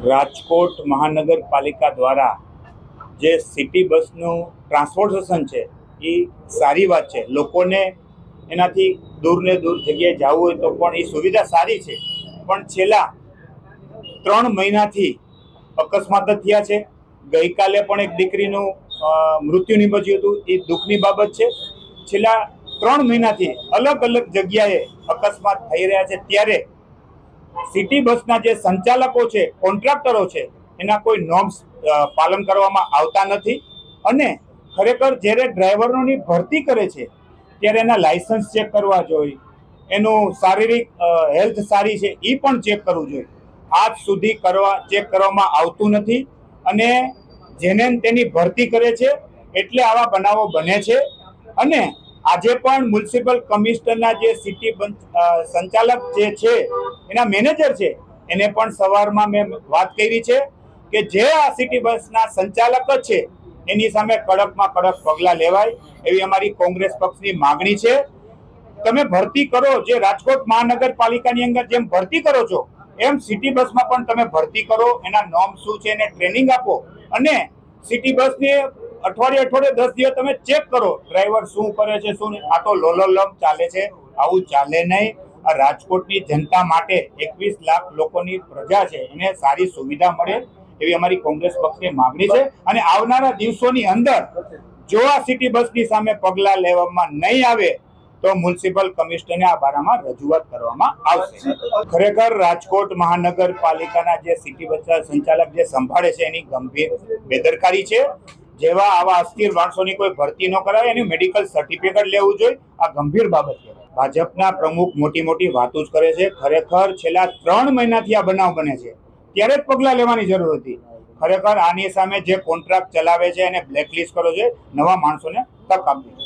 રાજકોટ મહાનગરપાલિકા દ્વારા જે સિટી બસનું ટ્રાન્સપોર્ટેશન છે એ સારી વાત છે. લોકોને એનાથી દૂર ને દૂર જગ્યાએ જવું હોય તો પણ એ સુવિધા સારી છે. પણ છેલ્લા 3 મહિનાથી અકસ્માત જ થયા છે. ગઈકાલે પણ એક દીકરીનું મૃત્યુ નિપજ્યું હતું. એ દુઃખની બાબત છે. છેલ્લા 3 મહિનાથી અલગ અલગ જગ્યાએ અકસ્માત થઈ રહ્યા છે. ત્યારે સિટી બસના જે સંચાલકો છે, કોન્ટ્રાક્ટરો છે, એના કોઈ નોર્મ્સ પાલન કરવામાં આવતા નથી. અને ખરેખર જ્યારે ડ્રાઈવરોની ભરતી કરે છે ત્યારે એના લાયસન્સ ચેક કરવા જોઈએ, એનું શારીરિક હેલ્થ સારી છે એ પણ ચેક કરવું જોઈએ. આજ સુધી ચેક કરવામાં આવતું નથી. અને જેને તેની ભરતી કરે છે એટલે આવા બનાવો બને છે. અને આજે પણ મ્યુનિસિપલ કમિશનરના જે સિટી સંચાલક જે છે, એના મેનેજર છે, એને પણ સવારમાં મેં વાત કરી છે કે જે આ સિટી બસના સંચાલક જ છે એની સામે કડકમાં કડક પગલાં લેવાય એવી અમારી કોંગ્રેસ પક્ષની માગણી છે. તમે ભરતી કરો, જે રાજકોટ મહાનગરપાલિકાની અંદર જેમ ભરતી કરો છો એમ સિટી બસમાં પણ તમે ભરતી કરો. એના નોર્મ શું છે એને ટ્રેનિંગ આપો. અને સિટી બસની અઠવાડિયે 10 દિવસ તમે ચેક કરો ડ્રાઈવર શું કરે છે શું નહીં. આ તો લોલોલમ ચાલે છે, આવું ચાલે નહીં. આ રાજકોટની જનતા માટે 21 લાખ લોકોની પ્રજા છે, એને સારી સુવિધા મળે એવી અમારી કોંગ્રેસ પક્ષની માંગણી છે. અને આવનારા દિવસોની અંદર જો આ સિટી બસની સામે પગલાં લેવામાં નહીં આવે તો મ્યુનિસિપલ કમિશનરને આ બારામાં રજૂઆત કરવામાં આવશે. ખરેખર રાજકોટ મહાનગરપાલિકાના જે સિટી બસ સંચાલક જે સંભાળે છે એની ગંભીર બેદરકારી છે. જેવા આવા અસ્થિર માણસોની કોઈ ભરતી ન કરાય, એની મેડિકલ સર્ટિફિકેટ લેવું જોઈએ. આ ગંભીર બાબત છે. ભાજપના પ્રમુખ મોટી વાતો જ કરે છે. ખરેખર છેલ્લા 3 મહિનાથી આ બનાવ બને છે, ત્યારે જ પગલાં લેવાની જરૂર હતી. ખરેખર આની સામે જે કોન્ટ્રાક્ટ ચલાવે છે એને બ્લેકલિસ્ટ કરો છે, નવા માણસોને તક આપવી.